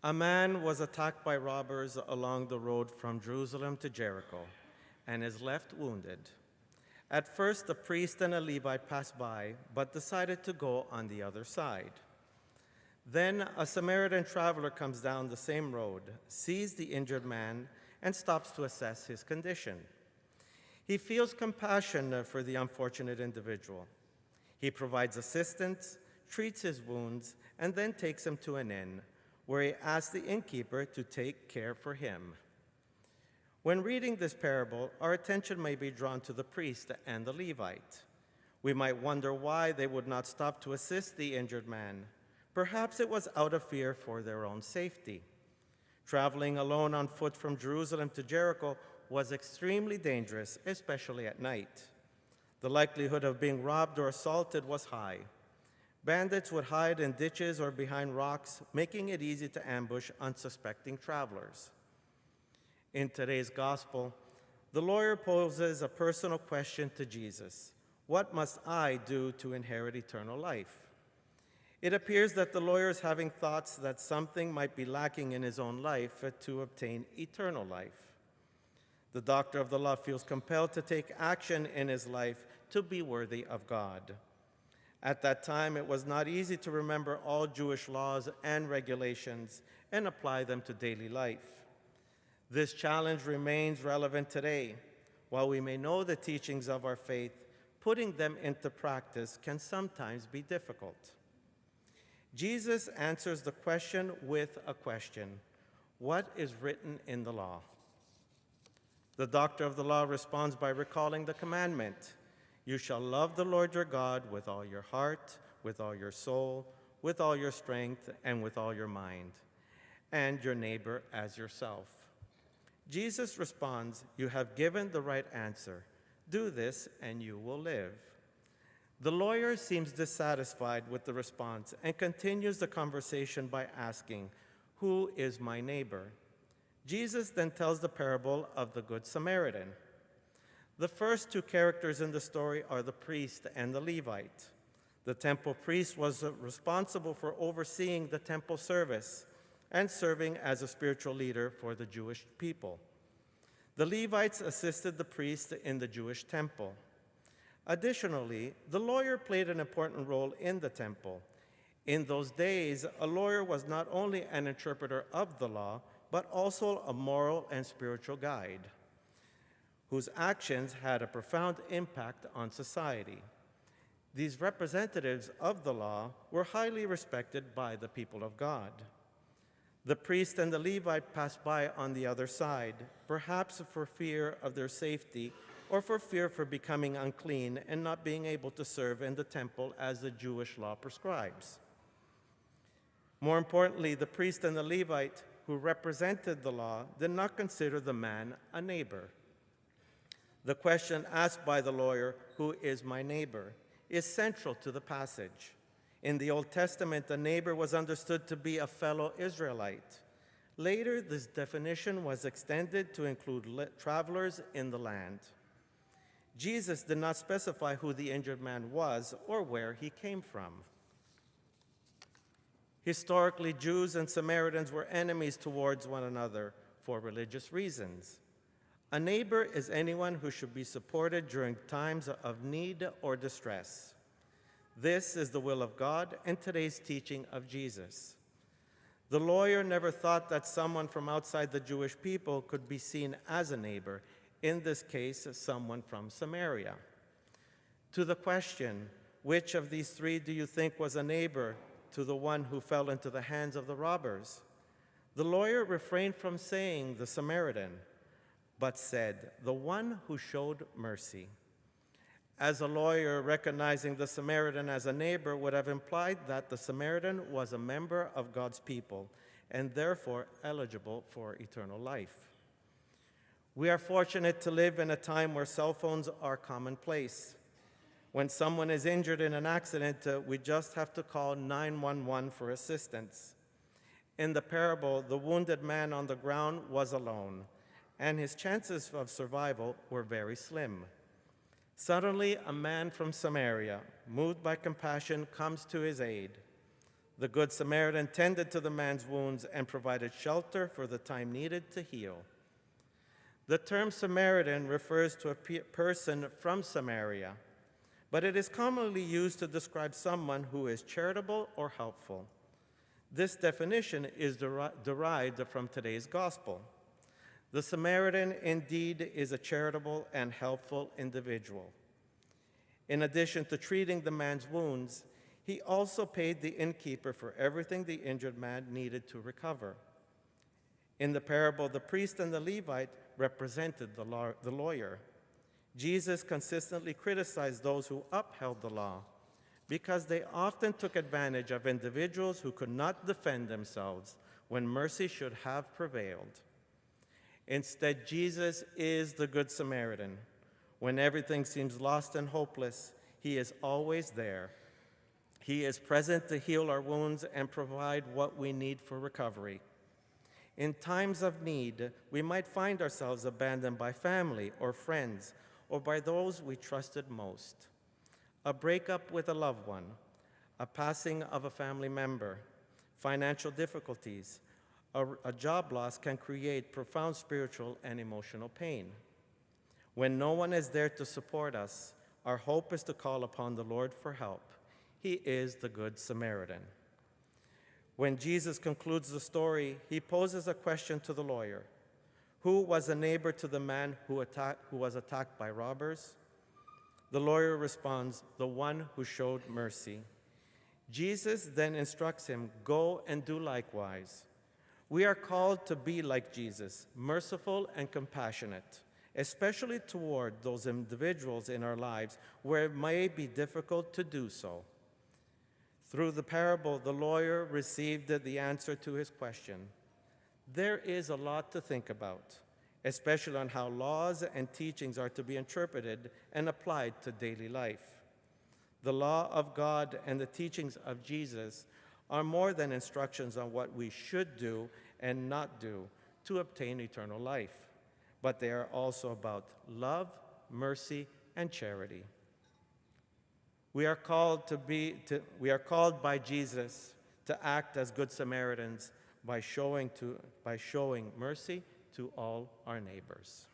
A man was attacked by robbers along the road from Jerusalem to Jericho and is left wounded. At first, the priest and a Levite passed by, but decided to go on the other side. Then a Samaritan traveler comes down the same road, sees the injured man, and stops to assess his condition. He feels compassion for the unfortunate individual. He provides assistance, treats his wounds, and then takes him to an inn, where he asks the innkeeper to take care for him. When reading this parable, our attention may be drawn to the priest and the Levite. We might wonder why they would not stop to assist the injured man. Perhaps it was out of fear for their own safety. Traveling alone on foot from Jerusalem to Jericho was extremely dangerous, especially at night. The likelihood of being robbed or assaulted was high. Bandits would hide in ditches or behind rocks, making it easy to ambush unsuspecting travelers. In today's gospel, the lawyer poses a personal question to Jesus: "What must I do to inherit eternal life?" It appears that the lawyer is having thoughts that something might be lacking in his own life to obtain eternal life. The doctor of the law feels compelled to take action in his life to be worthy of God. At that time, it was not easy to remember all Jewish laws and regulations and apply them to daily life. This challenge remains relevant today. While we may know the teachings of our faith, putting them into practice can sometimes be difficult. Jesus answers the question with a question: what is written in the law? The doctor of the law responds by recalling the commandment: "You shall love the Lord your God with all your heart, with all your soul, with all your strength, and with all your mind, and your neighbor as yourself." Jesus responds, "You have given the right answer. Do this and you will live." The lawyer seems dissatisfied with the response and continues the conversation by asking, "Who is my neighbor?" Jesus then tells the parable of the Good Samaritan. The first two characters in the story are the priest and the Levite. The temple priest was responsible for overseeing the temple service and serving as a spiritual leader for the Jewish people. The Levites assisted the priest in the Jewish temple. Additionally, the lawyer played an important role in the temple. In those days, a lawyer was not only an interpreter of the law, but also a moral and spiritual guide, whose actions had a profound impact on society. These representatives of the law were highly respected by the people of God. The priest and the Levite passed by on the other side, perhaps for fear of their safety or for fear for becoming unclean and not being able to serve in the temple as the Jewish law prescribes. More importantly, the priest and the Levite, who represented the law, did not consider the man a neighbor. The question asked by the lawyer, "Who is my neighbor?" is central to the passage. In the Old Testament, a neighbor was understood to be a fellow Israelite. Later, this definition was extended to include travelers in the land. Jesus did not specify who the injured man was or where he came from. Historically, Jews and Samaritans were enemies towards one another for religious reasons. A neighbor is anyone who should be supported during times of need or distress. This is the will of God and today's teaching of Jesus. The lawyer never thought that someone from outside the Jewish people could be seen as a neighbor, in this case, someone from Samaria. To the question, which of these three do you think was a neighbor to the one who fell into the hands of the robbers? The lawyer refrained from saying the Samaritan, but said, the one who showed mercy. As a lawyer, recognizing the Samaritan as a neighbor would have implied that the Samaritan was a member of God's people and therefore eligible for eternal life. We are fortunate to live in a time where cell phones are commonplace. When someone is injured in an accident, we just have to call 911 for assistance. In the parable, the wounded man on the ground was alone, and his chances of survival were very slim. Suddenly, a man from Samaria, moved by compassion, comes to his aid. The Good Samaritan tended to the man's wounds and provided shelter for the time needed to heal. The term Samaritan refers to a person from Samaria, but it is commonly used to describe someone who is charitable or helpful. This definition is derived from today's gospel. The Samaritan indeed is a charitable and helpful individual. In addition to treating the man's wounds, he also paid the innkeeper for everything the injured man needed to recover. In the parable, the priest and the Levite represented the lawyer. Jesus consistently criticized those who upheld the law because they often took advantage of individuals who could not defend themselves when mercy should have prevailed. Instead, Jesus is the Good Samaritan. When everything seems lost and hopeless, he is always there. He is present to heal our wounds and provide what we need for recovery. In times of need, we might find ourselves abandoned by family or friends or by those we trusted most. A breakup with a loved one, a passing of a family member, financial difficulties, a job loss can create profound spiritual and emotional pain. When no one is there to support us, our hope is to call upon the Lord for help. He is the Good Samaritan. When Jesus concludes the story, he poses a question to the lawyer. Who was a neighbor to the man who was attacked by robbers? The lawyer responds, the one who showed mercy. Jesus then instructs him, go and do likewise. We are called to be like Jesus, merciful and compassionate, especially toward those individuals in our lives where it may be difficult to do so. Through the parable, the lawyer received the answer to his question. There is a lot to think about, especially on how laws and teachings are to be interpreted and applied to daily life. The law of God and the teachings of Jesus are more than instructions on what we should do and not do to obtain eternal life, but they are also about love, mercy, and charity. We are called by Jesus to act as Good Samaritans by showing mercy to all our neighbors.